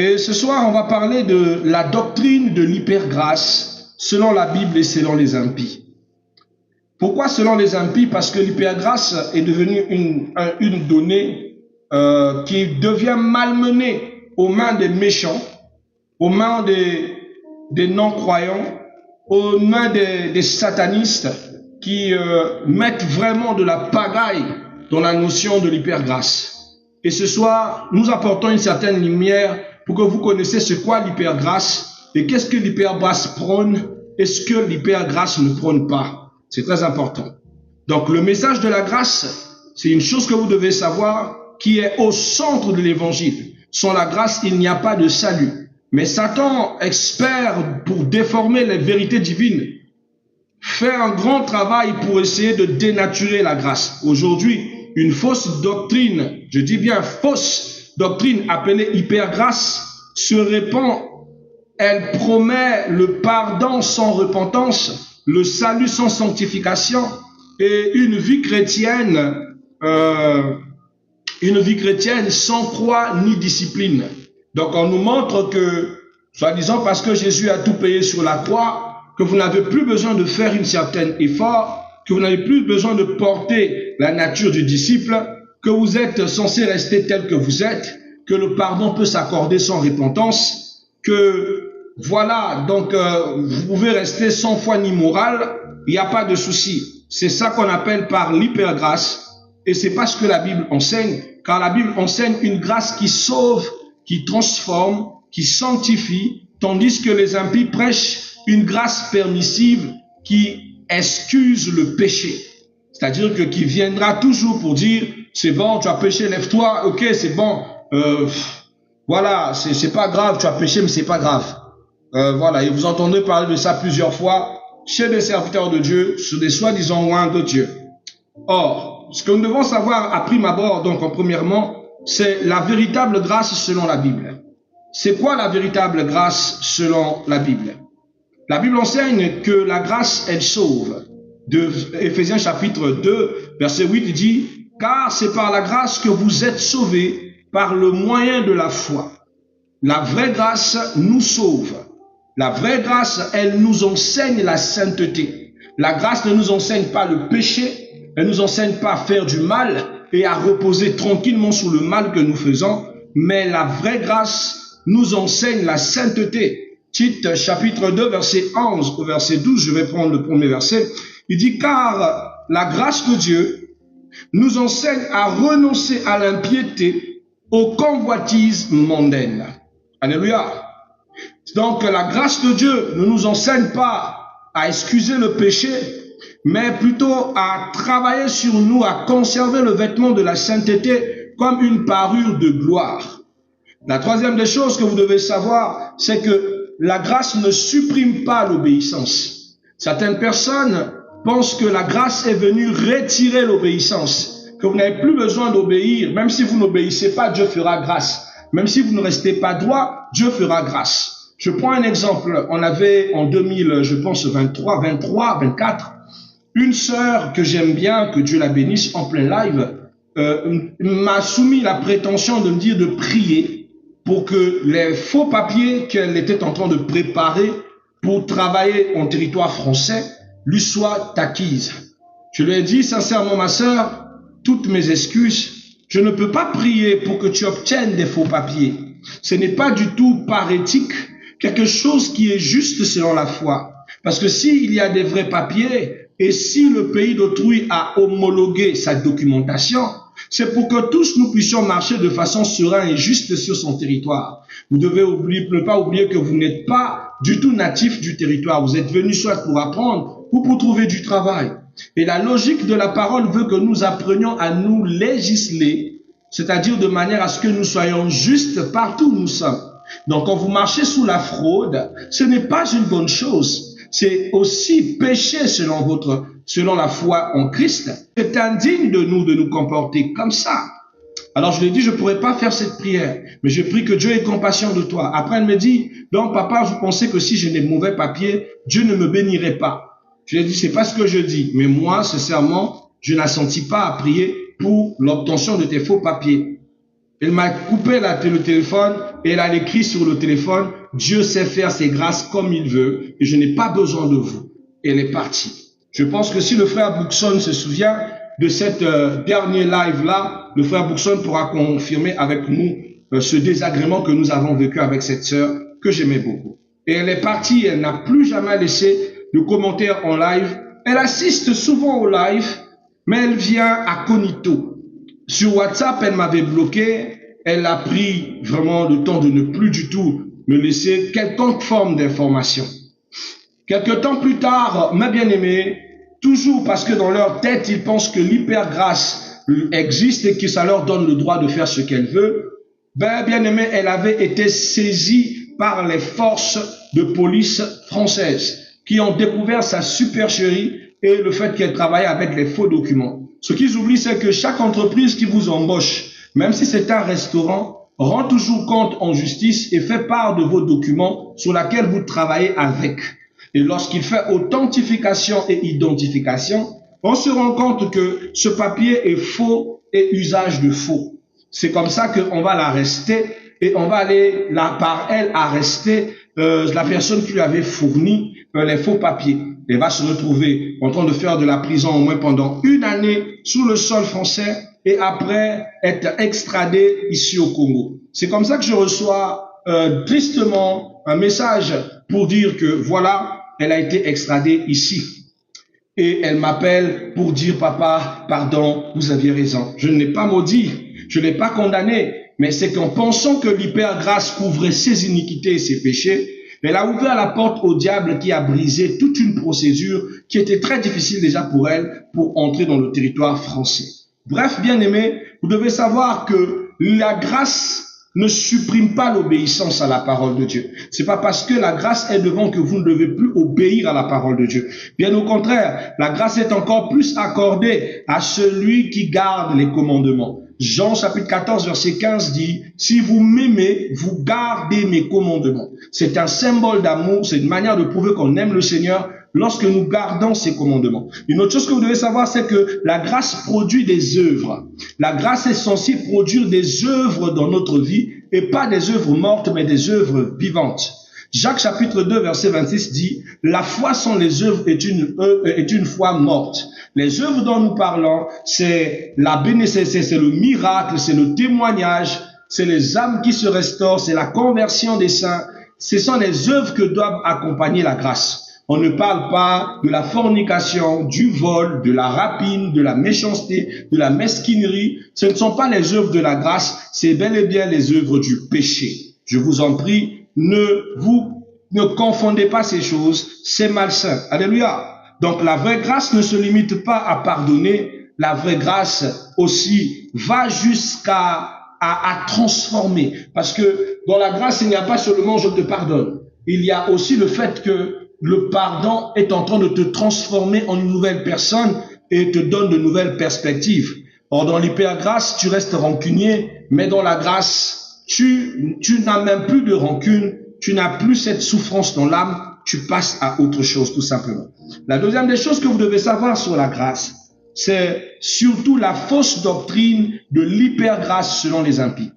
Et ce soir, on va parler de la doctrine de l'hypergrâce selon la Bible et selon les impies. Pourquoi selon les impies? Parce que l'hypergrâce est devenue une donnée qui devient malmenée aux mains des méchants, aux mains des non-croyants, aux mains des satanistes qui mettent vraiment de la pagaille dans la notion de l'hypergrâce. Et ce soir, nous apportons une certaine lumière pour que vous connaissiez ce qu'est l'hypergrâce et qu'est-ce que l'hypergrâce prône et ce que l'hypergrâce ne prône pas. C'est très important. Donc le message de la grâce, c'est une chose que vous devez savoir qui est au centre de l'évangile. Sans la grâce, il n'y a pas de salut. Mais Satan, expert pour déformer les vérités divines, fait un grand travail pour essayer de dénaturer la grâce. Aujourd'hui, une fausse doctrine, je dis bien fausse doctrine appelée hypergrâce, se répand. Elle promet le pardon sans repentance, le salut sans sanctification et une vie chrétienne sans croix ni discipline. Donc on nous montre que, soi-disant parce que Jésus a tout payé sur la croix, que vous n'avez plus besoin de faire un certain effort, que vous n'avez plus besoin de porter la nature du disciple, que vous êtes censé rester tel que vous êtes, que le pardon peut s'accorder sans repentance, que voilà, donc vous pouvez rester sans foi ni morale, il n'y a pas de souci. C'est ça qu'on appelle par l'hypergrâce, et c'est pas ce que la Bible enseigne, car la Bible enseigne une grâce qui sauve, qui transforme, qui sanctifie, tandis que les impies prêchent une grâce permissive qui excuse le péché. C'est-à-dire que qui viendra toujours pour dire, c'est bon, tu as péché, lève-toi, ok, c'est bon, voilà, c'est pas grave, tu as péché, mais c'est pas grave. Voilà, et vous entendrez parler de ça plusieurs fois chez des serviteurs de Dieu, sur des soi-disant loin de Dieu. Or, ce que nous devons savoir à prime abord, donc en premièrement, c'est la véritable grâce selon la Bible. C'est quoi la véritable grâce selon la Bible? La Bible enseigne que la grâce, elle sauve. De Éphésiens chapitre 2, verset 8, il dit « Car c'est par la grâce que vous êtes sauvés par le moyen de la foi. » La vraie grâce nous sauve. La vraie grâce, elle nous enseigne la sainteté. La grâce ne nous enseigne pas le péché, elle ne nous enseigne pas à faire du mal et à reposer tranquillement sous le mal que nous faisons, mais la vraie grâce nous enseigne la sainteté. Tite chapitre 2, verset 11 au verset 12, je vais prendre le premier verset. Il dit, car la grâce de Dieu nous enseigne à renoncer à l'impiété, aux convoitises mondaines. Alléluia. Donc la grâce de Dieu ne nous enseigne pas à excuser le péché, mais plutôt à travailler sur nous, à conserver le vêtement de la sainteté comme une parure de gloire. La troisième des choses que vous devez savoir, c'est que la grâce ne supprime pas l'obéissance. Certaines personnes pensent que la grâce est venue retirer l'obéissance, que vous n'avez plus besoin d'obéir. Même si vous n'obéissez pas, Dieu fera grâce. Même si vous ne restez pas droit, Dieu fera grâce. Je prends un exemple. On avait en 2000, je pense 24, une sœur que j'aime bien, que Dieu la bénisse, en plein live, m'a soumis la prétention de me dire de prier pour que les faux papiers qu'elle était en train de préparer pour travailler en territoire français lui soient acquises. Je lui ai dit sincèrement, ma sœur, toutes mes excuses, je ne peux pas prier pour que tu obtiennes des faux papiers. Ce n'est pas du tout par éthique, quelque chose qui est juste selon la foi. Parce que s'il y a des vrais papiers et si le pays d'autrui a homologué sa documentation, c'est pour que tous nous puissions marcher de façon sereine et juste sur son territoire. Vous devez ne pas oublier que vous n'êtes pas du tout natif du territoire. Vous êtes venu soit pour apprendre ou pour trouver du travail. Et la logique de la parole veut que nous apprenions à nous législer, c'est-à-dire de manière à ce que nous soyons justes partout où nous sommes. Donc quand vous marchez sous la fraude, ce n'est pas une bonne chose. C'est aussi péché selon la foi en Christ. C'est indigne de nous comporter comme ça. Alors je lui ai dit, je ne pourrais pas faire cette prière, mais je prie que Dieu ait compassion de toi. Après elle me dit, donc papa, vous pensez que si j'ai des mauvais papiers, Dieu ne me bénirait pas. Je lui ai dit, c'est pas ce que je dis, mais moi, sincèrement, je n'assentis pas à prier pour l'obtention de tes faux papiers. Elle m'a coupé le téléphone et elle a écrit sur le téléphone, Dieu sait faire ses grâces comme il veut et je n'ai pas besoin de vous. Et elle est partie. Je pense que si le frère Bookson se souvient de cette dernier live-là, le frère Bookson pourra confirmer avec nous ce désagrément que nous avons vécu avec cette sœur que j'aimais beaucoup. Et elle est partie, elle n'a plus jamais laissé de commentaires en live. Elle assiste souvent au live, mais elle vient incognito. Sur WhatsApp, elle m'avait bloqué. Elle a pris vraiment le temps de ne plus du tout me laisser quelconque forme d'information. Quelque temps plus tard, mes bien-aimés, toujours parce que dans leur tête, ils pensent que l'hypergrâce existe et que ça leur donne le droit de faire ce qu'elle veut, bien-aimée, elle avait été saisie par les forces de police françaises qui ont découvert sa supercherie et le fait qu'elle travaillait avec les faux documents. Ce qu'ils oublient, c'est que chaque entreprise qui vous embauche, même si c'est un restaurant, rend toujours compte en justice et fait part de vos documents sur lesquels vous travaillez avec. Et lorsqu'il fait authentification et identification, on se rend compte que ce papier est faux et usage de faux. C'est comme ça qu'on va l'arrêter et on va aller par elle arrêter la personne qui lui avait fourni les faux papiers. Elle va se retrouver en train de faire de la prison au moins pendant 1 année sous le sol français et après être extradée ici au Congo. C'est comme ça que je reçois tristement un message pour dire que voilà, elle a été extradée ici. Et elle m'appelle pour dire, papa, pardon, vous aviez raison. Je ne l'ai pas maudit, je ne l'ai pas condamné, mais c'est qu'en pensant que l'hypergrâce couvrait ses iniquités et ses péchés, elle a ouvert la porte au diable qui a brisé toute une procédure qui était très difficile déjà pour elle pour entrer dans le territoire français. Bref, bien-aimés, vous devez savoir que la grâce ne supprime pas l'obéissance à la parole de Dieu. C'est pas parce que la grâce est devant que vous ne devez plus obéir à la parole de Dieu. Bien au contraire, la grâce est encore plus accordée à celui qui garde les commandements. Jean chapitre 14 verset 15 dit, si vous m'aimez, vous gardez mes commandements. C'est un symbole d'amour, c'est une manière de prouver qu'on aime le Seigneur lorsque nous gardons ses commandements. Une autre chose que vous devez savoir, c'est que la grâce produit des œuvres. La grâce est censée produire des œuvres dans notre vie et pas des œuvres mortes, mais des œuvres vivantes. Jacques chapitre 2 verset 26 dit, la foi sans les œuvres est une foi morte. Les œuvres dont nous parlons, c'est la bénédiction, c'est le miracle, c'est le témoignage, c'est les âmes qui se restaurent, c'est la conversion des saints. Ce sont les œuvres que doivent accompagner la grâce. On ne parle pas de la fornication, du vol, de la rapine, de la méchanceté, de la mesquinerie. Ce ne sont pas les œuvres de la grâce, c'est bel et bien les œuvres du péché. Je vous en prie, ne confondez pas ces choses, c'est malsain. Alléluia. Donc la vraie grâce ne se limite pas à pardonner, la vraie grâce aussi va jusqu'à transformer. Parce que dans la grâce, il n'y a pas seulement je te pardonne. Il y a aussi le fait que le pardon est en train de te transformer en une nouvelle personne et te donne de nouvelles perspectives. Or, dans l'hypergrâce, tu restes rancunier, mais dans la grâce, tu n'as même plus de rancune, tu n'as plus cette souffrance dans l'âme, tu passes à autre chose, tout simplement. La deuxième des choses que vous devez savoir sur la grâce, c'est surtout la fausse doctrine de l'hypergrâce selon les impies.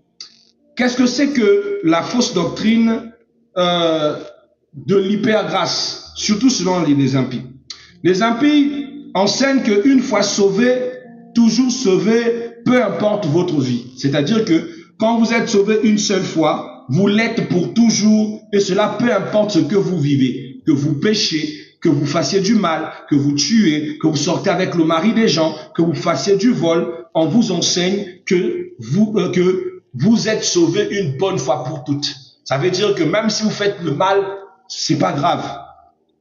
Qu'est-ce que c'est que la fausse doctrine de l'hypergrâce, surtout selon les impies? Les impies enseignent qu'une fois sauvé, toujours sauvé, peu importe votre vie. C'est-à-dire que quand vous êtes sauvé une seule fois, vous l'êtes pour toujours et cela peu importe ce que vous vivez, que vous péchez, que vous fassiez du mal, que vous tuez, que vous sortez avec le mari des gens, que vous fassiez du vol, on vous enseigne que vous êtes sauvé une bonne fois pour toutes. Ça veut dire que même si vous faites le mal, c'est pas grave.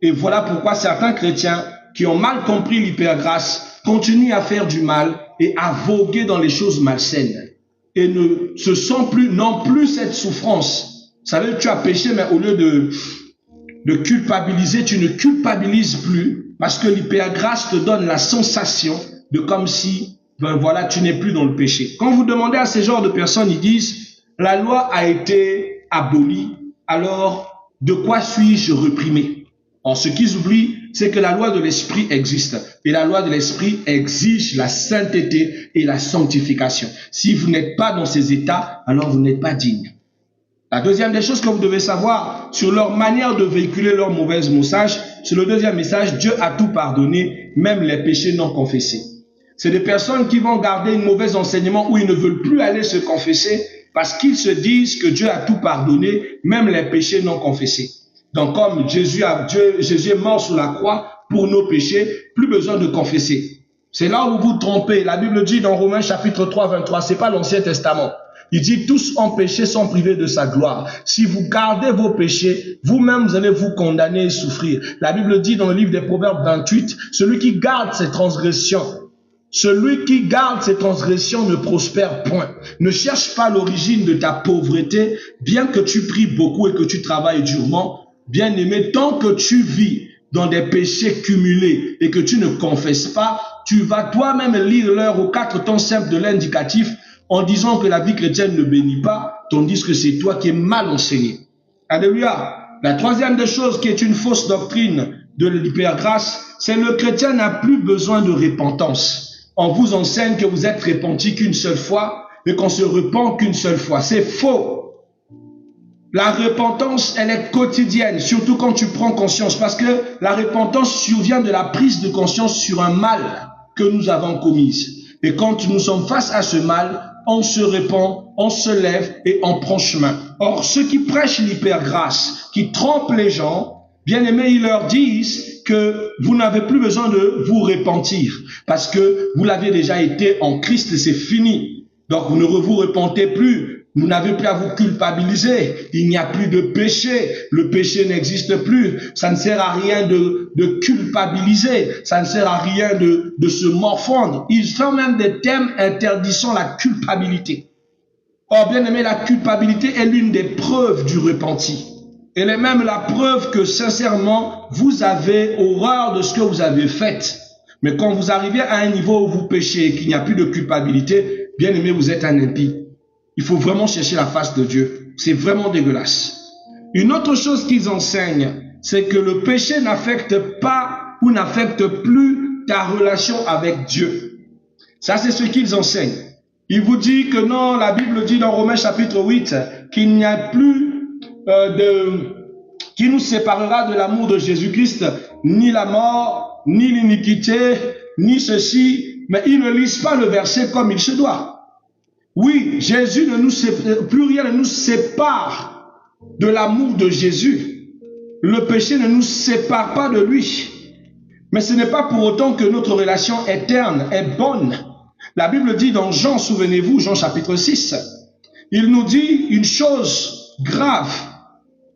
Et voilà pourquoi certains chrétiens qui ont mal compris l'hypergrâce continuent à faire du mal et à voguer dans les choses malsaines. Et n'ont plus cette souffrance. Vous savez, tu as péché, mais au lieu de culpabiliser, tu ne culpabilises plus parce que l'hypergrâce te donne la sensation de comme si, voilà, tu n'es plus dans le péché. Quand vous demandez à ces genres de personnes, ils disent, la loi a été abolie, alors de quoi suis-je reprimé? En ce qu'ils oublient, c'est que la loi de l'esprit existe. Et la loi de l'esprit exige la sainteté et la sanctification. Si vous n'êtes pas dans ces états, alors vous n'êtes pas digne. La deuxième des choses que vous devez savoir sur leur manière de véhiculer leur mauvais message, c'est le deuxième message, Dieu a tout pardonné, même les péchés non confessés. C'est des personnes qui vont garder un mauvais enseignement où ils ne veulent plus aller se confesser parce qu'ils se disent que Dieu a tout pardonné, même les péchés non confessés. Donc comme Jésus est mort sur la croix pour nos péchés, plus besoin de confesser. C'est là où vous vous trompez. La Bible dit dans Romains chapitre 3, 23, c'est pas l'Ancien Testament. Il dit, tous ont péché, sont privés de sa gloire. Si vous gardez vos péchés, vous-même, vous allez vous condamner et souffrir. La Bible dit dans le livre des Proverbes 28, celui qui garde ses transgressions ne prospère point. Ne cherche pas l'origine de ta pauvreté, bien que tu pries beaucoup et que tu travailles durement. Bien-aimé, tant que tu vis dans des péchés cumulés et que tu ne confesses pas, tu vas toi-même lire l'heure aux 4 temps simples de l'indicatif en disant que la vie chrétienne ne bénit pas, tandis que c'est toi qui es mal enseigné. Alléluia. La troisième des choses qui est une fausse doctrine de l'hypergrâce, c'est le chrétien n'a plus besoin de repentance. On vous enseigne que vous êtes repenti qu'une seule fois et qu'on se repent qu'une seule fois. C'est faux. La repentance, elle est quotidienne, surtout quand tu prends conscience, parce que la repentance survient de la prise de conscience sur un mal que nous avons commis. Et quand nous sommes face à ce mal, on se repent, on se lève et on prend chemin. Or, ceux qui prêchent l'hypergrâce, qui trompent les gens, bien aimés, ils leur disent que vous n'avez plus besoin de vous repentir, parce que vous l'avez déjà été en Christ et c'est fini. Donc, vous ne vous repentez plus. Vous n'avez plus à vous culpabiliser. Il n'y a plus de péché. Le péché n'existe plus. Ça ne sert à rien de culpabiliser. Ça ne sert à rien de se morfondre. Ils font même des thèmes interdisant la culpabilité. Or, bien aimé, la culpabilité est l'une des preuves du repenti. Elle est même la preuve que, sincèrement, vous avez horreur de ce que vous avez fait. Mais quand vous arrivez à un niveau où vous péchez et qu'il n'y a plus de culpabilité, bien aimé, vous êtes un impie. Il faut vraiment chercher la face de Dieu. C'est vraiment dégueulasse. Une autre chose qu'ils enseignent, c'est que le péché n'affecte pas ou n'affecte plus ta relation avec Dieu. Ça, c'est ce qu'ils enseignent. Il vous dit que non, la Bible dit dans Romains chapitre 8 qu'il n'y a plus qui nous séparera de l'amour de Jésus-Christ, ni la mort, ni l'iniquité, ni ceci. Mais ils ne lisent pas le verset comme il se doit. Oui, Jésus ne nous sépare, plus rien ne nous sépare de l'amour de Jésus. Le péché ne nous sépare pas de lui. Mais ce n'est pas pour autant que notre relation éterne est bonne. La Bible dit dans Jean, souvenez-vous, Jean chapitre 6, il nous dit une chose grave,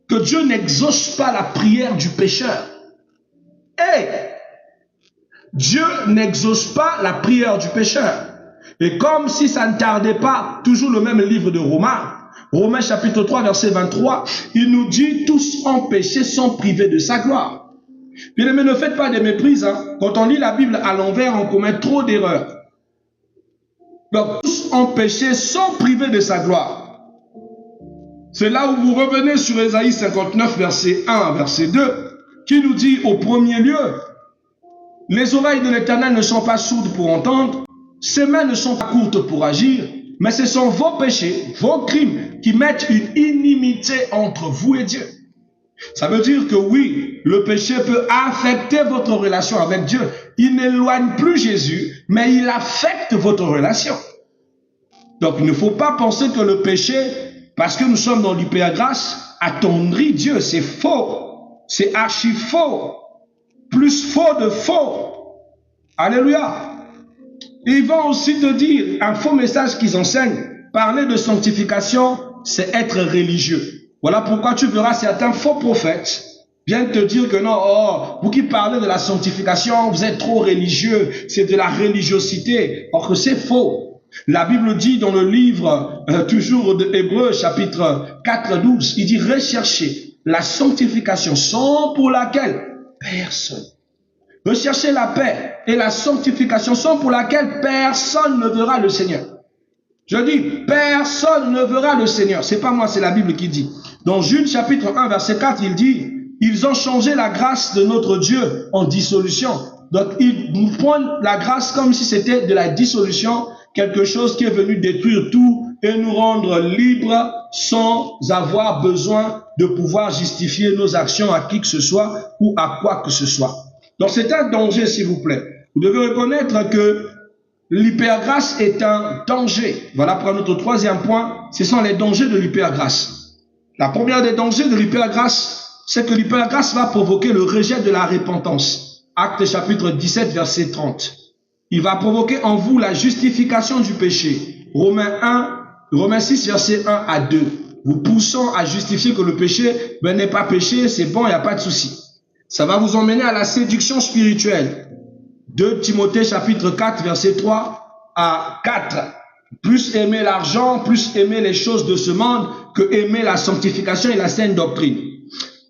que Dieu n'exauce pas la prière du pécheur. Dieu n'exauce pas la prière du pécheur. Et comme si ça ne tardait pas, toujours le même livre de Romains chapitre 3, verset 23, il nous dit, tous ont péché, sont privés de sa gloire. Bien aimé, ne faites pas des méprises. Quand on lit la Bible à l'envers, on commet trop d'erreurs. Donc, tous ont péché, sont privés de sa gloire. C'est là où vous revenez sur Ésaïe 59, verset 1, verset 2, qui nous dit, au premier lieu, les oreilles de l'Éternel ne sont pas sourdes pour entendre, ses mains ne sont pas courtes pour agir, mais ce sont vos péchés, vos crimes qui mettent une inimitié entre vous et Dieu. Ça veut dire que oui, le péché peut affecter votre relation avec Dieu. Il n'éloigne plus Jésus, mais il affecte votre relation. Donc il ne faut pas penser que le péché, parce que nous sommes dans l'hypergrâce, attendrit Dieu. C'est faux. C'est archi faux. Plus faux de faux. Alléluia. Ils vont aussi te dire, un faux message qu'ils enseignent, parler de sanctification, c'est être religieux. Voilà pourquoi tu verras certains faux prophètes viennent te dire que non, vous qui parlez de la sanctification, vous êtes trop religieux, c'est de la religiosité. Or que c'est faux. La Bible dit dans le livre, toujours de Hébreux, chapitre 4, 12, il dit recherchez la sanctification sans pour laquelle personne. Recherchez la paix et la sanctification sans pour laquelle personne ne verra le Seigneur. Je dis, personne ne verra le Seigneur. C'est pas moi, c'est la Bible qui dit. Dans Jude chapitre 1, verset 4, il dit, ils ont changé la grâce de notre Dieu en dissolution. Donc, ils nous prennent la grâce comme si c'était de la dissolution, quelque chose qui est venu détruire tout et nous rendre libres sans avoir besoin de pouvoir justifier nos actions à qui que ce soit ou à quoi que ce soit. Donc, c'est un danger, s'il vous plaît. Vous devez reconnaître que l'hypergrâce est un danger. Voilà pour notre troisième point, ce sont les dangers de l'hypergrâce. La première des dangers de l'hypergrâce, c'est que l'hypergrâce va provoquer le rejet de la repentance. Actes chapitre 17, verset 30. Il va provoquer en vous la justification du péché. Romains 6, verset 1 à 2. Vous poussant à justifier que le péché n'est pas péché, c'est bon, il n'y a pas de souci. Ça va vous emmener à la séduction spirituelle. 2 Timothée chapitre 4, verset 3 à 4. Plus aimer l'argent, plus aimer les choses de ce monde que aimer la sanctification et la saine doctrine.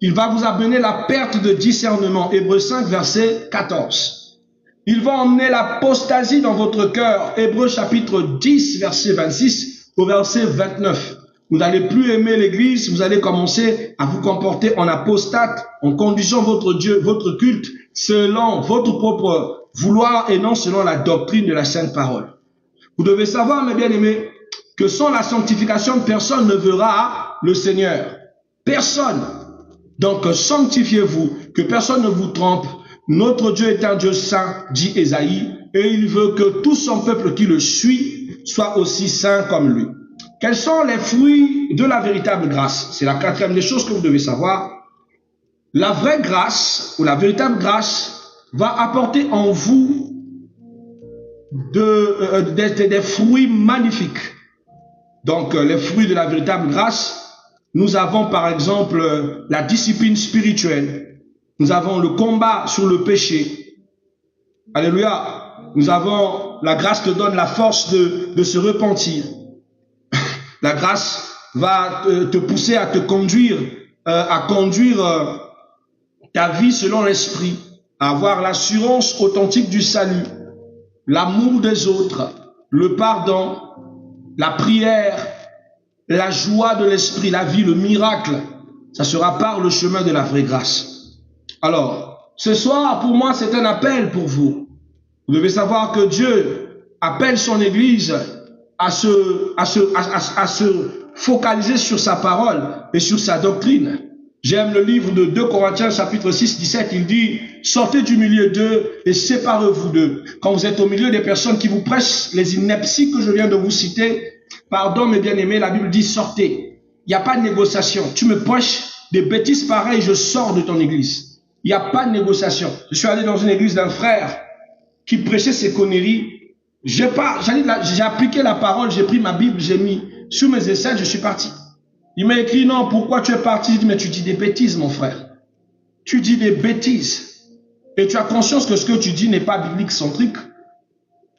Il va vous amener la perte de discernement. Hébreux 5, verset 14. Il va emmener l'apostasie dans votre cœur. Hébreux chapitre 10, verset 26 au verset 29. Vous n'allez plus aimer l'église, vous allez commencer à vous comporter en apostate, en conduisant votre Dieu, votre culte, selon votre propre vouloir et non selon la doctrine de la sainte parole. Vous devez savoir, mes bien-aimés, que sans la sanctification, personne ne verra le Seigneur. Personne. Donc, sanctifiez-vous, que personne ne vous trompe. Notre Dieu est un Dieu saint, dit Ésaïe, et il veut que tout son peuple qui le suit soit aussi saint comme lui. Quels sont les fruits de la véritable grâce? C'est la quatrième des choses que vous devez savoir. La vraie grâce, ou la véritable grâce, va apporter en vous des fruits magnifiques. Donc, les fruits de la véritable grâce, nous avons par exemple la discipline spirituelle. Nous avons le combat sur le péché. Alléluia. Nous avons, la grâce te donne la force de se repentir. La grâce va te pousser à te conduire, à conduire ta vie selon l'esprit, à avoir l'assurance authentique du salut, l'amour des autres, le pardon, la prière, la joie de l'esprit, la vie, le miracle. Ça sera par le chemin de la vraie grâce. Alors, ce soir, pour moi, c'est un appel pour vous. Vous devez savoir que Dieu appelle son Église à se focaliser sur sa parole et sur sa doctrine. J'aime le livre de 2 Corinthiens chapitre 6, 17, il dit « Sortez du milieu d'eux et séparez-vous d'eux. » Quand vous êtes au milieu des personnes qui vous prêchent les inepties que je viens de vous citer, pardon mes bien-aimés, la Bible dit « Sortez ». Il n'y a pas de négociation. Tu me prêches des bêtises pareilles, je sors de ton église. Il n'y a pas de négociation. Je suis allé dans une église d'un frère qui prêchait ses conneries. J'ai appliqué la parole, j'ai pris ma Bible, j'ai mis sur mes aisselles, je suis parti. Il m'a écrit, non, pourquoi tu es parti? Il dit, mais tu dis des bêtises, mon frère. Tu dis des bêtises. Et tu as conscience que ce que tu dis n'est pas biblique centrique.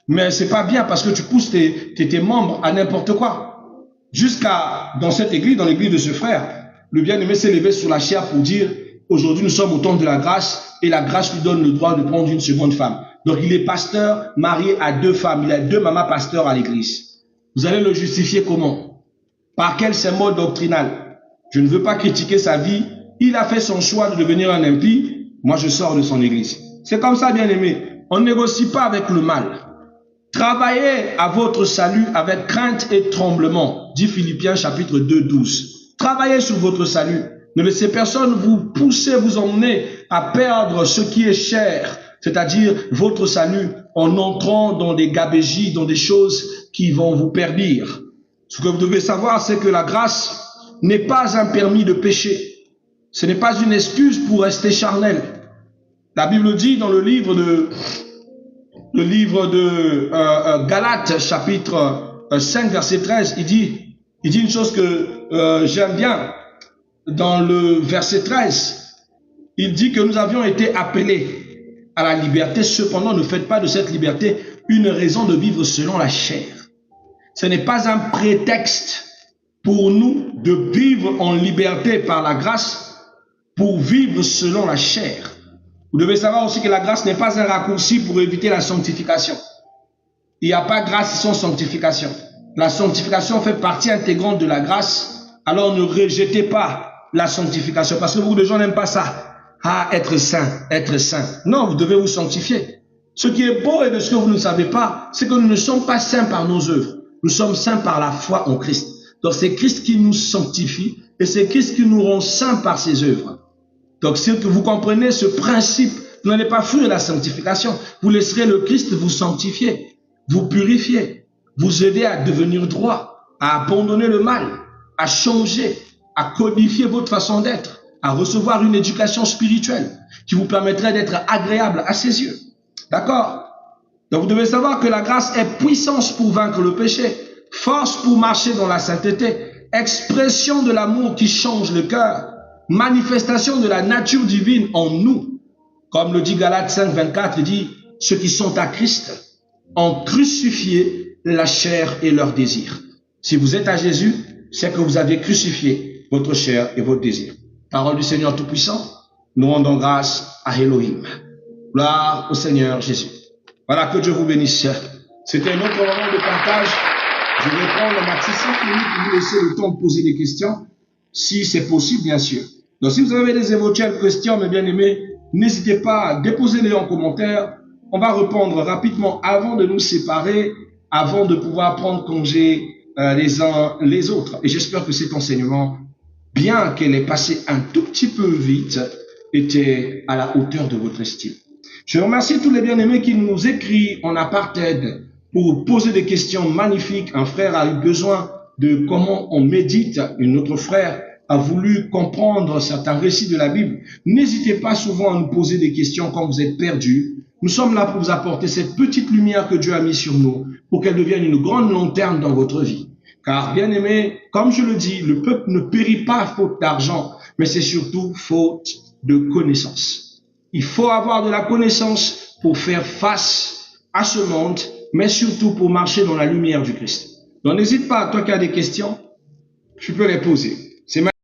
Mais c'est pas bien parce que tu pousses tes membres à n'importe quoi. Jusqu'à, dans cette église, dans l'église de ce frère, le bien-aimé s'est levé sur la chair pour dire, aujourd'hui nous sommes au temps de la grâce et la grâce lui donne le droit de prendre une seconde femme. Donc il est pasteur, marié à 2 femmes. Il a 2 mamans pasteurs à l'église. Vous allez le justifier comment? Par quel symbole doctrinal? Je ne veux pas critiquer sa vie. Il a fait son choix de devenir un impie. Moi, je sors de son église. C'est comme ça, bien-aimé. On ne négocie pas avec le mal. Travaillez à votre salut avec crainte et tremblement, dit Philippiens chapitre 2, 12. Travaillez sur votre salut. Ne laissez personne vous pousser, vous emmener à perdre ce qui est cher, c'est-à-dire votre salut, en entrant dans des gabégies, dans des choses qui vont vous perdir. Ce que vous devez savoir, c'est que la grâce n'est pas un permis de péché. Ce n'est pas une excuse pour rester charnel. La Bible dit dans le livre de Galates, chapitre 5, verset 13, il dit une chose que j'aime bien. Dans le verset 13, il dit que nous avions été appelés à la liberté. Cependant, ne faites pas de cette liberté une raison de vivre selon la chair. Ce n'est pas un prétexte pour nous de vivre en liberté par la grâce pour vivre selon la chair. Vous devez savoir aussi que la grâce n'est pas un raccourci pour éviter la sanctification. Il n'y a pas grâce sans sanctification. La sanctification fait partie intégrante de la grâce. Alors ne rejetez pas la sanctification. Parce que beaucoup de gens n'aiment pas ça. Ah, être saint, être saint. Non, vous devez vous sanctifier. Ce qui est beau et de ce que vous ne savez pas, c'est que nous ne sommes pas saints par nos œuvres. Nous sommes saints par la foi en Christ. Donc c'est Christ qui nous sanctifie et c'est Christ qui nous rend saints par ses œuvres. Donc si vous comprenez ce principe, vous n'allez pas fuir la sanctification. Vous laisserez le Christ vous sanctifier, vous purifier, vous aider à devenir droit, à abandonner le mal, à changer, à codifier votre façon d'être, à recevoir une éducation spirituelle qui vous permettrait d'être agréable à ses yeux. D'accord? Donc vous devez savoir que la grâce est puissance pour vaincre le péché, force pour marcher dans la sainteté, expression de l'amour qui change le cœur, manifestation de la nature divine en nous. Comme le dit Galates 5, 24, il dit, ceux qui sont à Christ ont crucifié la chair et leurs désirs. Si vous êtes à Jésus, c'est que vous avez crucifié votre chair et votre désir. Parole du Seigneur Tout-Puissant, nous rendons grâce à Elohim. Gloire au Seigneur Jésus. Voilà, que Dieu vous bénisse. C'était un autre moment de partage. Je vais prendre le maxi 5 minutes pour vous laisser le temps de poser des questions, si c'est possible, bien sûr. Donc, si vous avez des éventuelles questions, mes bien-aimés, n'hésitez pas à déposer-les en commentaire. On va répondre rapidement avant de nous séparer, avant de pouvoir prendre congé les uns les autres. Et j'espère que cet enseignement, bien qu'elle ait passé un tout petit peu vite, était à la hauteur de votre estime. Je remercie tous les bien-aimés qui nous écrivent en apartheid pour poser des questions magnifiques. Un frère a eu besoin de comment on médite. Un autre frère a voulu comprendre certains récits de la Bible. N'hésitez pas souvent à nous poser des questions quand vous êtes perdus. Nous sommes là pour vous apporter cette petite lumière que Dieu a mise sur nous pour qu'elle devienne une grande lanterne dans votre vie. Car, bien aimé, comme je le dis, le peuple ne périt pas faute d'argent, mais c'est surtout faute de connaissance. Il faut avoir de la connaissance pour faire face à ce monde, mais surtout pour marcher dans la lumière du Christ. Donc n'hésite pas, toi qui as des questions, tu peux les poser. C'est